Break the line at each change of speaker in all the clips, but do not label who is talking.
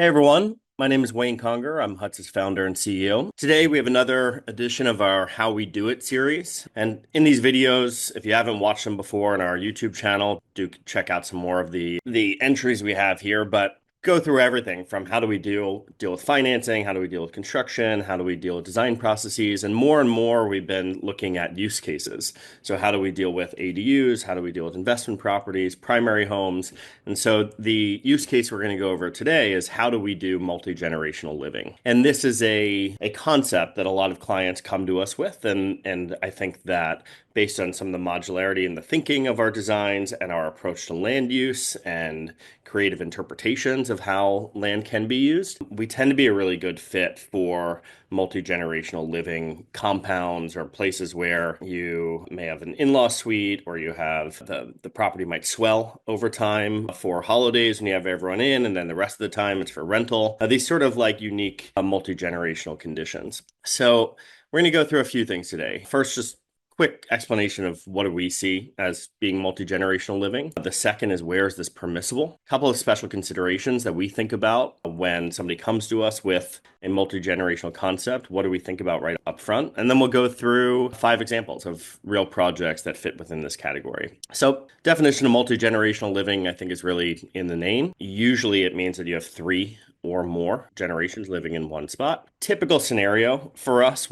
Hey everyone, my name is Wayne Conger. I'm Hutz's founder and CEO. Today we have another edition of our How We Do It series. And in these videos, if you haven't watched them before on our YouTube channel, do check out some more of the entries we have here. But go through everything from how do we deal with financing, how do we deal with construction, how do we deal with design processes, and more we've been looking at use cases. So how do we deal with ADUs? How do we deal with investment properties, primary homes? And so the use case we're going to go over today is how do we do multi-generational living? And this is a concept that a lot of clients come to us with. And I think that based on some of the modularity and the thinking of our designs and our approach to land use and creative interpretations of how land can be used, we tend to be a really good fit for multi-generational living compounds or places where you may have an in-law suite or you have the property might swell over time for holidays when you have everyone in, and then the rest of the time it's for rental. These sort of like unique multi-generational conditions. So we're going to go through a few things today. First, just quick explanation of what do we see as being multi-generational living. The second is, where is this permissible? A couple of special considerations that we think about when somebody comes to us with a multi-generational concept. What do we think about right up front? And then we'll go through 5 examples of real projects that fit within this category. So definition of multi-generational living, I think, is really in the name. Usually it means that you have 3 or more generations living in one spot. Typical scenario for us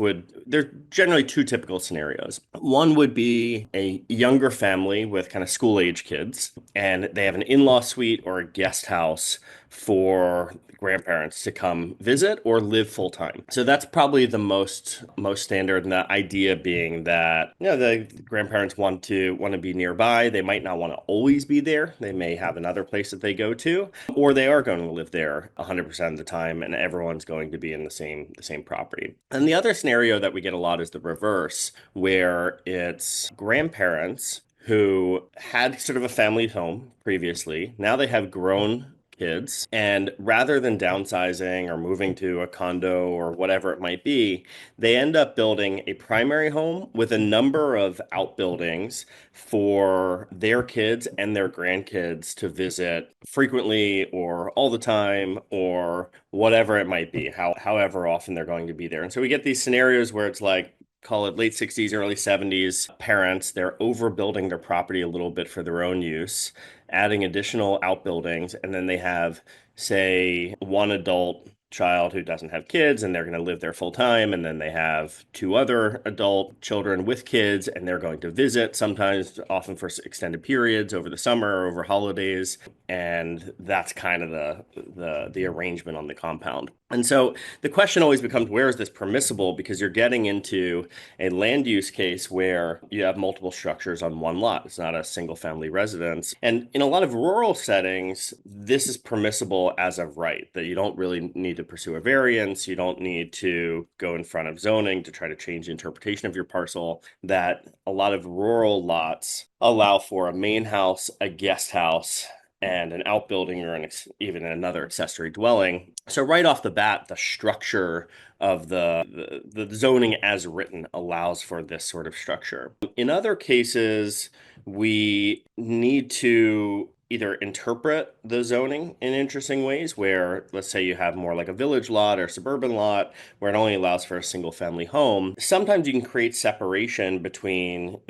there's generally 2 typical scenarios. One would be a younger family with kind of school age kids, and they have an in-law suite or a guest house for grandparents to come visit or live full time. So that's probably the most standard, and the idea being that the grandparents want to be nearby. They might not want to always be there. They may have another place that they go to, or they are going to live there 100% of the time, and everyone's going to be in the same property. And the other scenario that we get a lot is the reverse, where it's grandparents who had sort of a family home previously. Now they have grown kids, and rather than downsizing or moving to a condo or whatever it might be, they end up building a primary home with a number of outbuildings for their kids and their grandkids to visit frequently or all the time or whatever it might be, however often they're going to be there. And so we get these scenarios where it's like, call it late 60s, early 70s parents, they're overbuilding their property a little bit for their own use, adding additional outbuildings, and then they have, say, one adult child who doesn't have kids and they're going to live there full time, and then they have 2 other adult children with kids and they're going to visit, sometimes often for extended periods over the summer or over holidays. And that's kind of the arrangement on the compound. And so the question always becomes, where is this permissible? Because you're getting into a land use case where you have multiple structures on one lot. It's not a single family residence. And in a lot of rural settings, this is permissible as of right, that you don't really need to pursue a variance. You don't need to go in front of zoning to try to change the interpretation of your parcel. That a lot of rural lots allow for a main house, a guest house, and an outbuilding or even another accessory dwelling. So right off the bat, the structure of the zoning as written allows for this sort of structure. In other cases, we need to either interpret the zoning in interesting ways where, let's say you have more like a village lot or suburban lot where it only allows for a single family home. Sometimes you can create separation between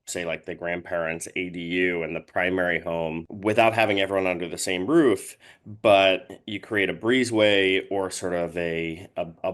say like the grandparents' ADU and the primary home without having everyone under the same roof, but you create a breezeway or sort of a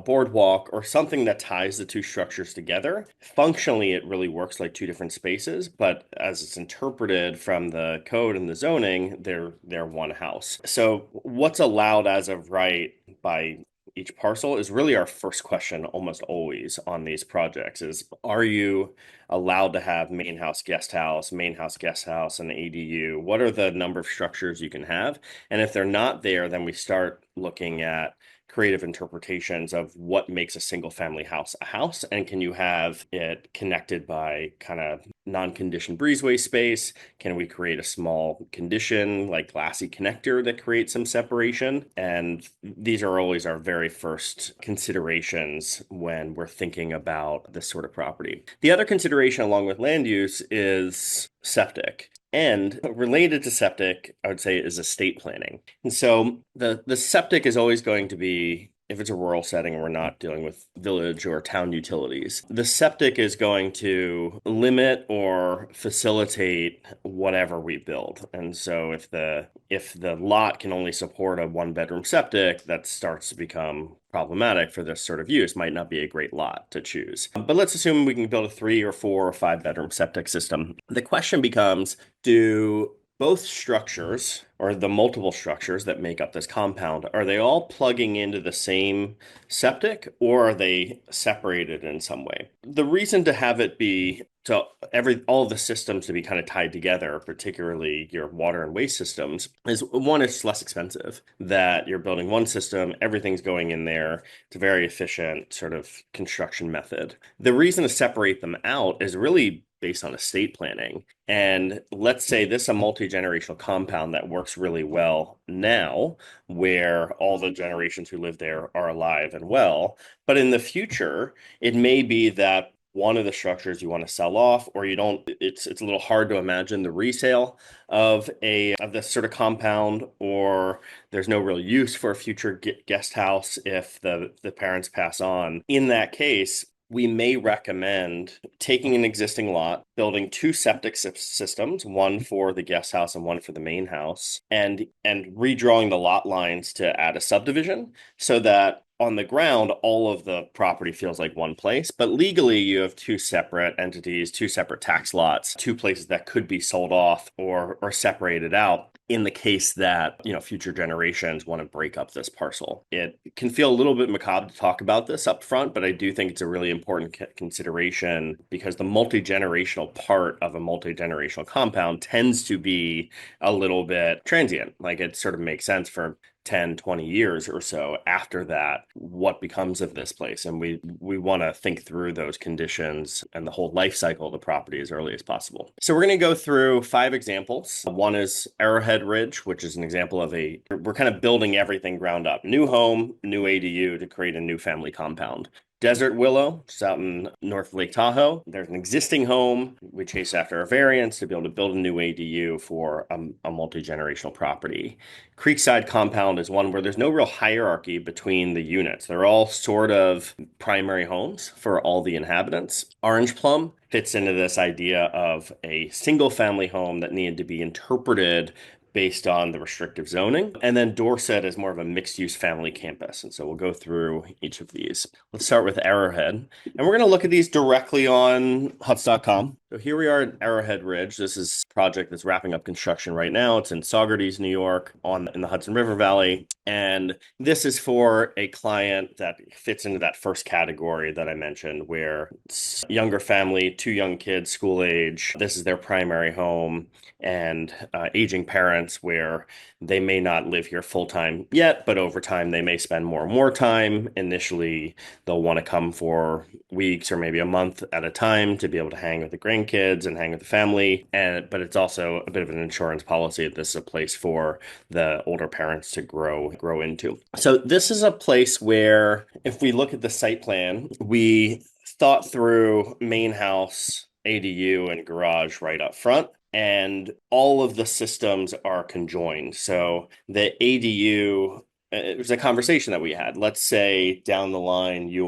boardwalk or something that ties the 2 structures together. Functionally, it really works like 2 different spaces, but as it's interpreted from the code and the zoning, they're one house. So what's allowed as of right by each parcel is really our first question almost always on these projects is, are you allowed to have main house, guest house, and ADU? What are the number of structures you can have? And if they're not there, then we start looking at creative interpretations of what makes a single family house a house, and can you have it connected by kind of non-conditioned breezeway space? Can we create a small condition like glassy connector that creates some separation? And these are always our very first considerations when we're thinking about this sort of property. The other consideration along with land use is septic. And related to septic, I would say, is estate planning. And so the septic is always going to be, if it's a rural setting and we're not dealing with village or town utilities, the septic is going to limit or facilitate whatever we build. And so if the lot can only support a one bedroom septic, that starts to become problematic for this sort of use. Might not be a great lot to choose. But let's assume we can build a 3 or 4 or 5 bedroom septic system. The question becomes, do both structures or the multiple structures that make up this compound, are they all plugging into the same septic or are they separated in some way? The reason to have it be to all the systems to be kind of tied together, particularly your water and waste systems, is one, it's less expensive that you're building one system, everything's going in there. It's a very efficient sort of construction method. The reason to separate them out is really based on estate planning. And let's say this is a multi-generational compound that works really well now, where all the generations who live there are alive and well. But in the future, it may be that one of the structures you want to sell off, or you don't. It's a little hard to imagine the resale of this sort of compound, or there's no real use for a future guest house if the parents pass on. In that case, we may recommend taking an existing lot, building two septic systems, one for the guest house and one for the main house, and redrawing the lot lines to add a subdivision so that on the ground, all of the property feels like one place, but legally you have two separate entities, two separate tax lots, two places that could be sold off or separated out in the case that, future generations want to break up this parcel. It can feel a little bit macabre to talk about this up front, but I do think it's a really important consideration because the multi-generational part of a multi-generational compound tends to be a little bit transient. Like it sort of makes sense for 10, 20 years or so after that, what becomes of this place. And we want to think through those conditions and the whole life cycle of the property as early as possible. So we're going to go through 5 examples. One is Arrowhead Ridge, which is an example of we're kind of building everything ground up. New home, new ADU to create a new family compound. Desert Willow, which is out in North Lake Tahoe. There's an existing home. We chase after a variance to be able to build a new ADU for a multi-generational property. Creekside Compound is one where there's no real hierarchy between the units. They're all sort of primary homes for all the inhabitants. Orange Plum fits into this idea of a single family home that needed to be interpreted based on the restrictive zoning. And then Dorset is more of a mixed-use family campus. And so we'll go through each of these. Let's start with Arrowhead. And we're going to look at these directly on Huts.com. So here we are at Arrowhead Ridge. This is a project that's wrapping up construction right now. It's in Saugerties, New York, in the Hudson River Valley. And this is for a client that fits into that first category that I mentioned, where it's a younger family, 2 young kids, school age. This is their primary home, and aging parents where they may not live here full time yet, but over time they may spend more and more time. Initially, they'll want to come for weeks or maybe a month at a time to be able to hang with the grandkids and hang with the family. But it's also a bit of an insurance policy that this is a place for the older parents to grow into. So this is a place where, if we look at the site plan, we thought through main house, ADU, and garage right up front. And all of the systems are conjoined. So the ADU, it was a conversation that we had. Let's say down the line you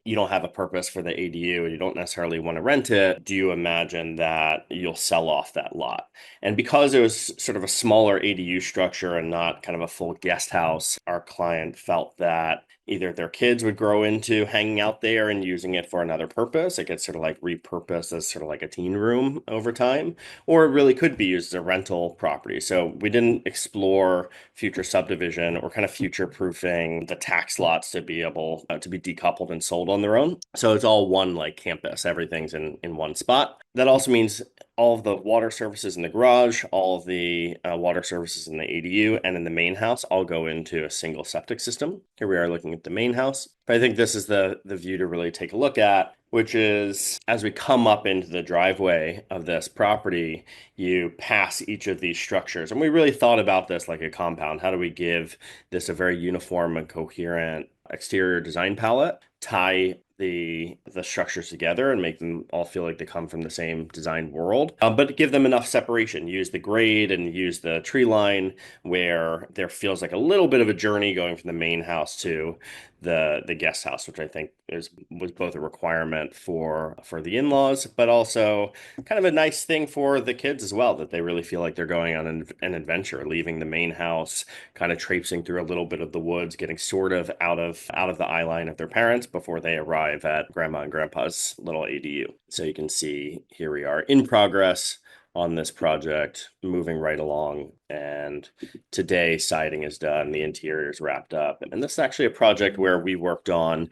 don't have a purpose for the ADU and you don't necessarily want to rent it. Do you imagine that you'll sell off that lot? And because it was sort of a smaller ADU structure and not kind of a full guest house, our client felt that either their kids would grow into hanging out there and using it for another purpose. It gets sort of like repurposed as sort of like a teen room over time, or it really could be used as a rental property. So we didn't explore future subdivision or kind of future proofing the tax lots to be able to be decoupled and sold on their own. So it's all one like campus. Everything's in one spot. That also means all of the water services in the garage, all of the water services in the ADU and in the main house all go into a single septic system. Here we are looking at the main house. But I think this is the view to really take a look at, which is as we come up into the driveway of this property, you pass each of these structures. And we really thought about this like a compound. How do we give this a very uniform and coherent exterior design palette, tie the structures together and make them all feel like they come from the same design world, but give them enough separation. Use the grade and use the tree line where there feels like a little bit of a journey going from the main house to the guest house, which I think was both a requirement for the in-laws, but also kind of a nice thing for the kids as well, that they really feel like they're going on an adventure, leaving the main house, kind of traipsing through a little bit of the woods, getting sort of out of the eye line of their parents before they arrive at grandma and grandpa's little ADU. So you can see here we are in progress on this project, moving right along. And today siding is done, the interior is wrapped up. And this is actually a project where we worked on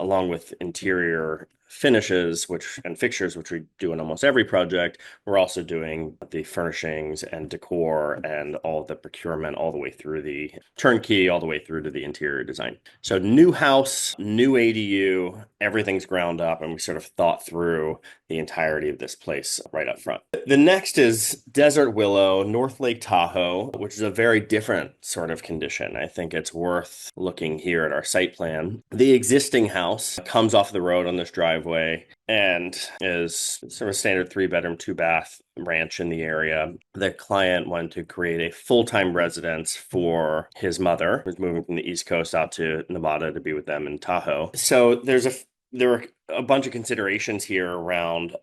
along with interior finishes and fixtures, which we do in almost every project. We're also doing the furnishings and decor and all of the procurement all the way through the turnkey, all the way through to the interior design. So new house, new ADU, everything's ground up, and we sort of thought through the entirety of this place right up front. The next is Desert Willow, North Lake Tahoe, which is a very different sort of condition. I think it's worth looking here at our site plan. The existing house comes off the road on this driveway and is sort of standard 3-bedroom, 2-bath ranch in the area. The client wanted to create a full-time residence for his mother, who's moving from the East Coast out to Nevada to be with them in Tahoe. So there were a bunch of considerations here around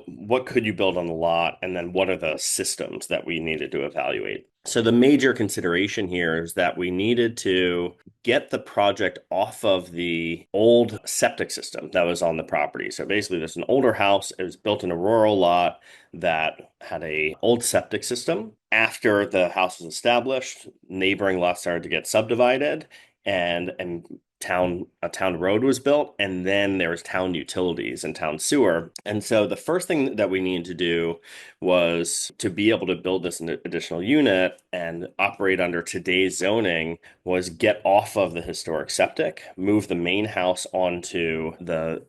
what could you build on the lot, and then what are the systems that we needed to evaluate. So the major consideration here is that we needed to get the project off of the old septic system that was on the property. So basically, there's an older house. It was built in a rural lot that had a old septic system. After the house was established, neighboring lots started to get subdivided, and a town road was built, and then there was town utilities and town sewer. And so the first thing that we needed to do was to be able to build this additional unit and operate under today's zoning was get off of the historic septic, move the main house onto the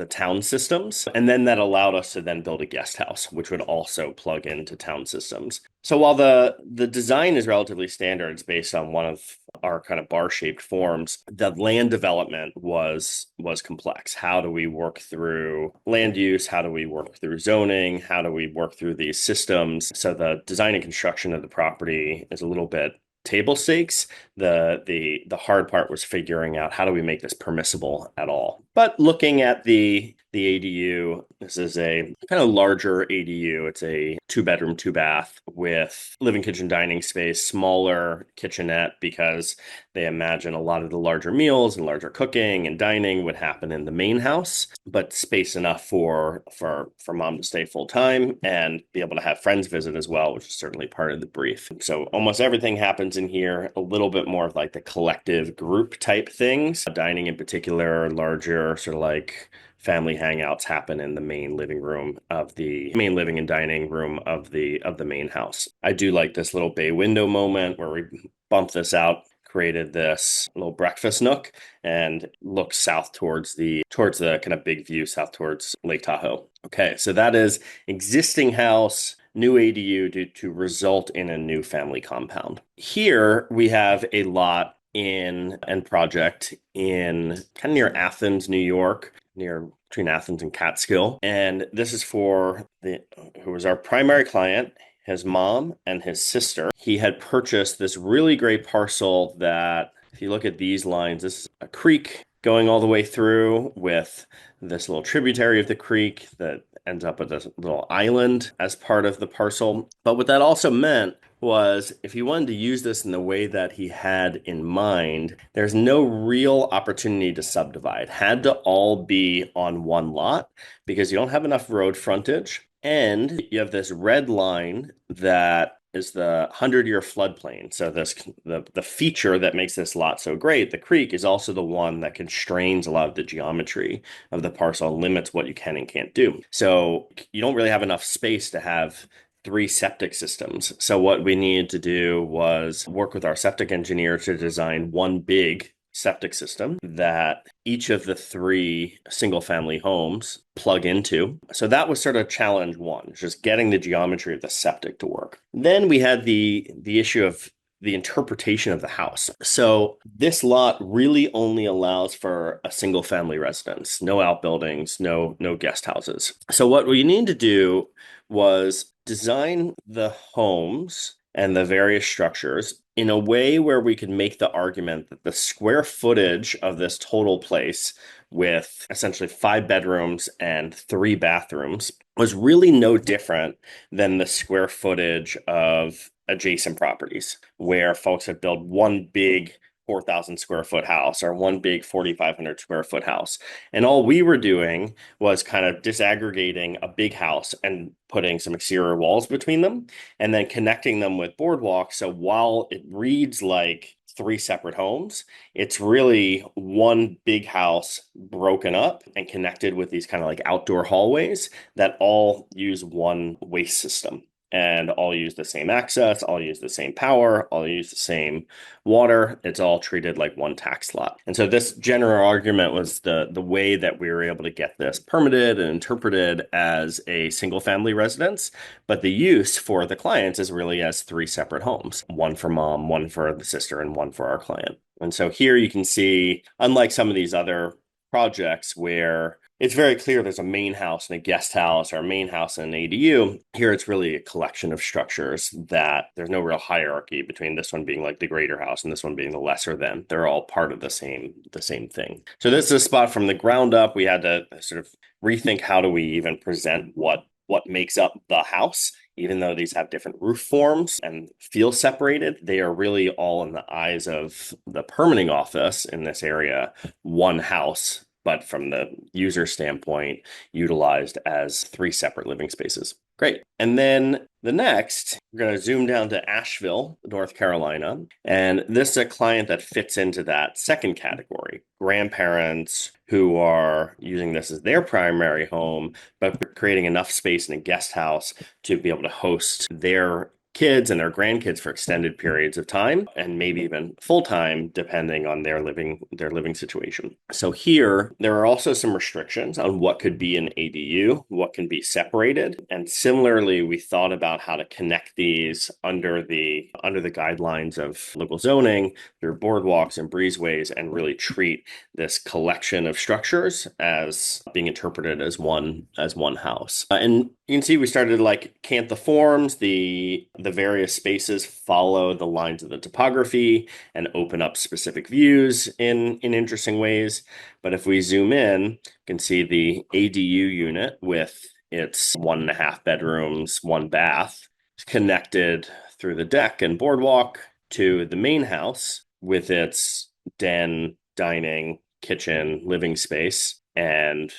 town systems, and then that allowed us to then build a guest house, which would also plug into town systems. So while the design is relatively standard, it's based on one of our kind of bar-shaped forms, the land development was complex. How do we work through land use? How do we work through zoning? How do we work through these systems? So the design and construction of the property is a little bit table stakes. The hard part was figuring out how do we make this permissible at all. But looking at the ADU, this is a kind of larger ADU. It's a 2-bedroom, 2-bath with living, kitchen, dining space, smaller kitchenette, because they imagine a lot of the larger meals and larger cooking and dining would happen in the main house, but space enough for mom to stay full time and be able to have friends visit as well, which is certainly part of the brief. So almost everything happens in here, a little bit more of like the collective group type things. Dining in particular, larger sort of like family hangouts happen in the main living and dining room of the main house. I do like this little bay window moment where we bump this out, created this little breakfast nook, and look south towards the kind of big view south towards Lake Tahoe. Okay, so that is existing house, new ADU to result in a new family compound. Here we have a lot project in kind of near Athens, New York, between Athens and Catskill. And this is for who was our primary client, his mom and his sister. He had purchased this really great parcel that, if you look at these lines, this is a creek going all the way through with this little tributary of the creek that ends up with this little island as part of the parcel. But what that also meant was if he wanted to use this in the way that he had in mind, there's no real opportunity to subdivide. Had to all be on one lot because you don't have enough road frontage. And you have this red line that is the 100-year floodplain. So the feature that makes this lot so great, the creek, is also the one that constrains a lot of the geometry of the parcel and limits what you can and can't do. So you don't really have enough space to have 3 septic systems. So what we needed to do was work with our septic engineer to design one big septic system that each of the 3 single-family homes plug into. So that was sort of challenge 1, just getting the geometry of the septic to work. Then we had the issue of the interpretation of the house. So this lot really only allows for a single family residence, no outbuildings, no guest houses. So what we need to do was design the homes and the various structures in a way where we could make the argument that the square footage of this total place, with essentially 5 bedrooms and 3 bathrooms, was really no different than the square footage of adjacent properties where folks have built one big 4,000 square foot house or one big 4,500 square foot house. And all we were doing was kind of disaggregating a big house and putting some exterior walls between them and then connecting them with boardwalks. So while it reads like 3 separate homes, it's really one big house broken up and connected with these kind of like outdoor hallways that all use one waste system and all use the same access, all use the same power, all use the same water. It's all treated like one tax lot. And so this general argument was the way that we were able to get this permitted and interpreted as a single family residence. But the use for the clients is really as 3 separate homes, one for mom, one for the sister, and one for our client. And so here you can see, unlike some of these other projects where it's very clear there's a main house and a guest house or a main house and an ADU. Here it's really a collection of structures that there's no real hierarchy between this one being like the greater house and this one being the lesser than. They're all part of the same thing. So this is a spot from the ground up. We had to sort of rethink how do we even present what makes up the house. Even though these have different roof forms and feel separated, they are really all in the eyes of the permitting office in this area, one house, but from the user standpoint, utilized as 3 separate living spaces. Great. And then the next, we're going to zoom down to Asheville, North Carolina. And this is a client that fits into that second category. Grandparents who are using this as their primary home, but creating enough space in a guest house to be able to host their kids and their grandkids for extended periods of time and maybe even full time depending on their living situation. So here there are also some restrictions on what could be an ADU, what can be separated, and similarly we thought about how to connect these under the guidelines of local zoning through boardwalks and breezeways and really treat this collection of structures as being interpreted as one house. And you can see we started to like cant the forms, the various spaces follow the lines of the topography and open up specific views in interesting ways. But if we zoom in, you can see the ADU unit with its 1.5 bedrooms, 1 bath, connected through the deck and boardwalk to the main house with its den, dining, kitchen, living space, and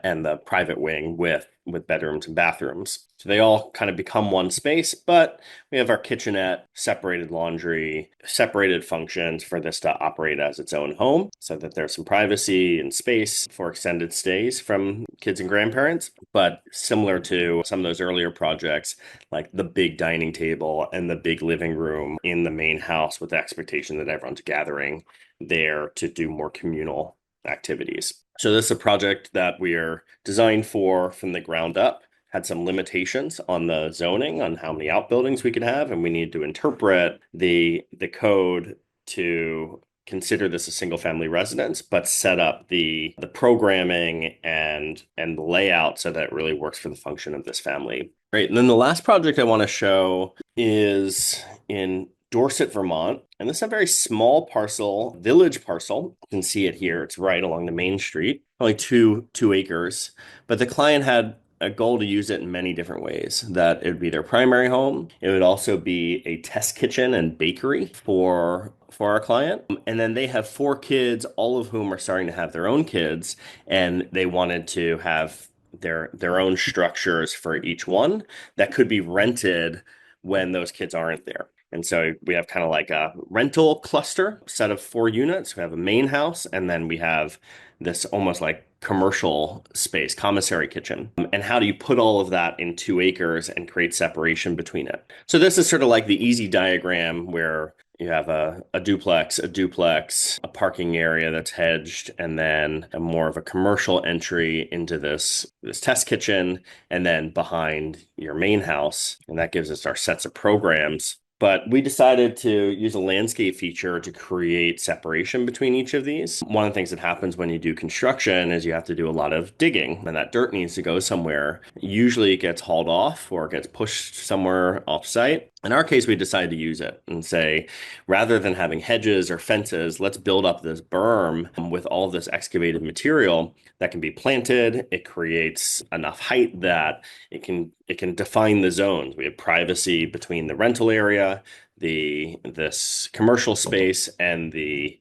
the private wing with bedrooms and bathrooms. So they all kind of become one space, but we have our kitchenette, separated laundry, separated functions for this to operate as its own home so that there's some privacy and space for extended stays from kids and grandparents. But similar to some of those earlier projects, like the big dining table and the big living room in the main house with the expectation that everyone's gathering there to do more communal activities. So this is a project that we are designed for from the ground up, had some limitations on the zoning on how many outbuildings we could have, and we need to interpret the code to consider this a single family residence, but set up the programming and the layout so that it really works for the function of this family. Great. And then the last project I want to show is in Dorset, Vermont. And this is a very small parcel, village parcel. You can see it here. It's right along the main street, only two acres. But the client had a goal to use it in many different ways, that it would be their primary home. It would also be a test kitchen and bakery for our client. And then they have 4 kids, all of whom are starting to have their own kids. And they wanted to have their own structures for each one that could be rented when those kids aren't there. And so we have kind of like a rental cluster set of 4 units. We have a main house, and then we have this almost like commercial space, commissary kitchen. And how do you put all of that in 2 acres and create separation between it? So this is sort of like the easy diagram where you have a duplex, a parking area that's hedged, and then more of a commercial entry into this test kitchen, and then behind your main house. And that gives us our sets of programs But we decided to use a landscape feature to create separation between each of these. One of the things that happens when you do construction is you have to do a lot of digging, and that dirt needs to go somewhere. Usually it gets hauled off or it gets pushed somewhere off-site. In our case, we decided to use it and say, rather than having hedges or fences, let's build up this berm with all of this excavated material that can be planted. It creates enough height that it can define the zones. We have privacy between the rental area, the this commercial space, and the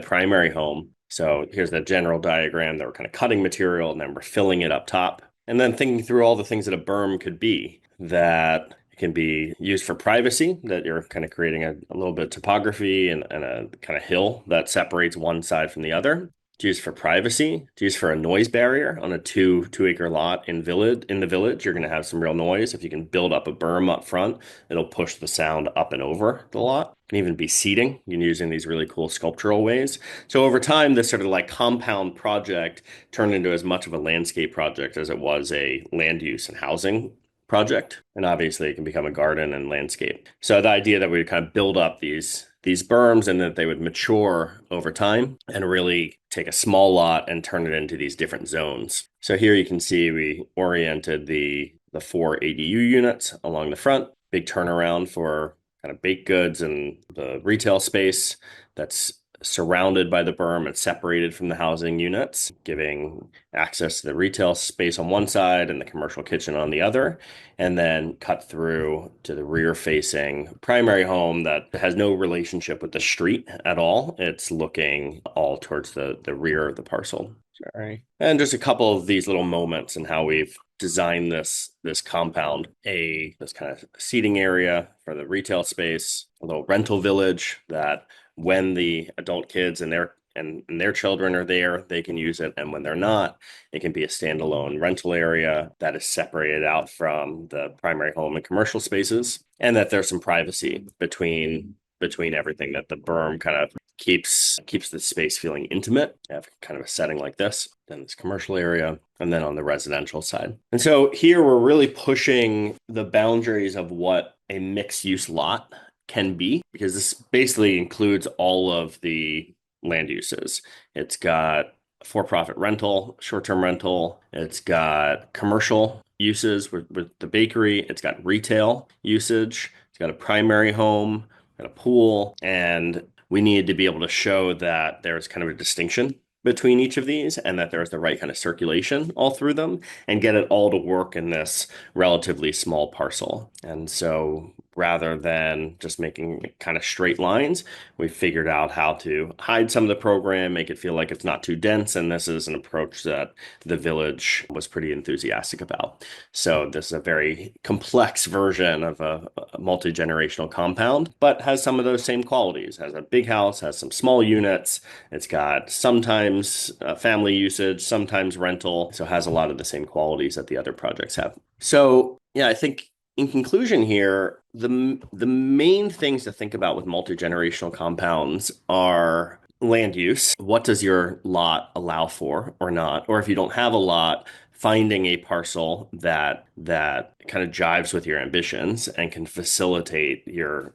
primary home. So here's the general diagram that we're kind of cutting material and then we're filling it up top. And then thinking through all the things that a berm could be, that it can be used for privacy, that you're kind of creating a little bit of topography and a kind of hill that separates one side from the other. To use for privacy, to use for a noise barrier on a two acre lot in the village. You're going to have some real noise. If you can build up a berm up front, it'll push the sound up and over the lot. It can even be seating. You can use in these really cool sculptural ways. So over time, this sort of like compound project turned into as much of a landscape project as it was a land use and housing project. And obviously it can become a garden and landscape. So the idea that we would kind of build up these berms and that they would mature over time and really take a small lot and turn it into these different zones. So here you can see we oriented the four ADU units along the front, big turnaround for kind of baked goods and the retail space that's surrounded by the berm and separated from the housing units, giving access to the retail space on one side and the commercial kitchen on the other, and then cut through to the rear-facing primary home that has no relationship with the street at all. It's looking all towards the rear of the parcel. Sorry. And just a couple of these little moments and how we've designed this compound, this kind of seating area for the retail space, a little rental village that when the adult kids and their children are there, they can use it. And when they're not, it can be a standalone rental area that is separated out from the primary home and commercial spaces, and that there's some privacy between everything, that the berm kind of keeps the space feeling intimate. You have kind of a setting like this, then this commercial area, and then on the residential side. And so here we're really pushing the boundaries of what a mixed use lot can be, because this basically includes all of the land uses. It's got for-profit rental, short-term rental. It's got commercial uses with the bakery. It's got retail usage. It's got a primary home, got a pool, and we needed to be able to show that there's kind of a distinction between each of these and that there's the right kind of circulation all through them and get it all to work in this relatively small parcel. And so rather than just making kind of straight lines, we figured out how to hide some of the program, make it feel like it's not too dense. And this is an approach that the village was pretty enthusiastic about. So this is a very complex version of a multi-generational compound, but has some of those same qualities. Has a big house, has some small units. It's got sometimes family usage, sometimes rental. So it has a lot of the same qualities that the other projects have. So yeah, I think in conclusion here, the main things to think about with multi-generational compounds are land use. What does your lot allow for or not? Or if you don't have a lot, finding a parcel that kind of jives with your ambitions and can facilitate your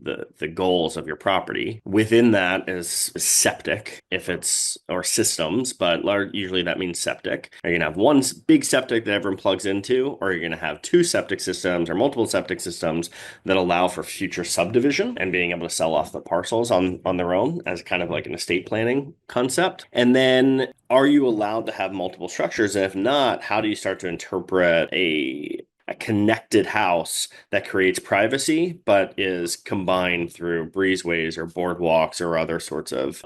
the goals of your property. Within that is septic, if it's, or systems, but usually that means septic. Are you gonna have one big septic that everyone plugs into, or are you gonna have two septic systems or multiple septic systems that allow for future subdivision and being able to sell off the parcels on their own as kind of like an estate planning concept? And then are you allowed to have multiple structures? And if not, how do you start to interpret a connected house that creates privacy but is combined through breezeways or boardwalks or other sorts of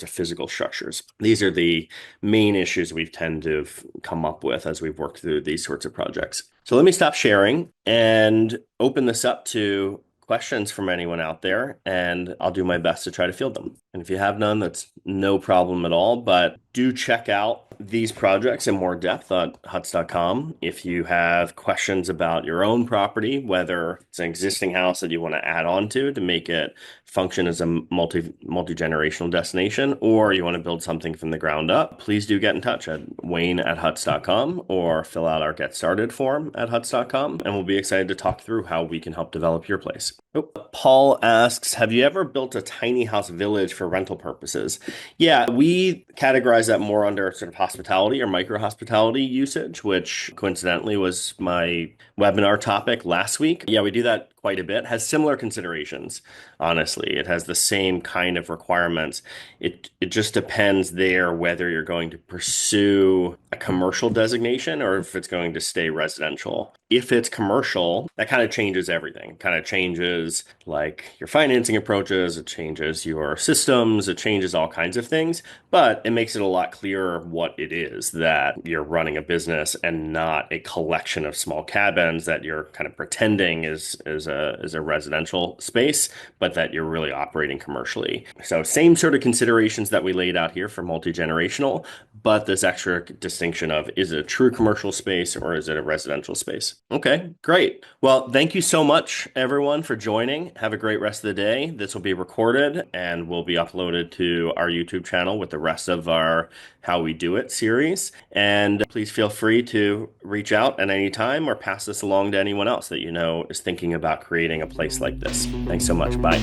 physical structures? These are the main issues we've tend to have come up with as we've worked through these sorts of projects. So let me stop sharing and open this up to questions from anyone out there, and I'll do my best to try to field them. And if you have none, that's no problem at all, but Do check out these projects in more depth on huts.com. If you have questions about your own property, whether it's an existing house that you want to add on to make it function as a multi-generational destination, or you want to build something from the ground up, please do get in touch at wayne@huts.com or fill out our get started form at huts.com, and we'll be excited to talk through how we can help develop your place. Oh, Paul asks, have you ever built a tiny house village for rental purposes? Yeah, we categorize that more under sort of hospitality or micro hospitality usage, which coincidentally was my webinar topic last week. Yeah, we do that quite a bit. Has similar considerations, honestly. It has the same kind of requirements. It just depends there whether you're going to pursue a commercial designation or if it's going to stay residential. If it's commercial, that kind of changes everything. It kind of changes like your financing approaches, it changes your systems, it changes all kinds of things, but it makes it a lot clearer what it is that you're running a business and not a collection of small cabins that you're kind of pretending is a residential space, but that you're really operating commercially. So same sort of considerations that we laid out here for multi-generational, but this extra distinction of is it a true commercial space or is it a residential space? Okay, great. Well, thank you so much, everyone, for joining. Have a great rest of the day. This will be recorded and will be uploaded to our YouTube channel with the rest of our How We Do It series. And please feel free to reach out at any time or pass this along to anyone else that you know is thinking about creating a place like this. Thanks so much. Bye.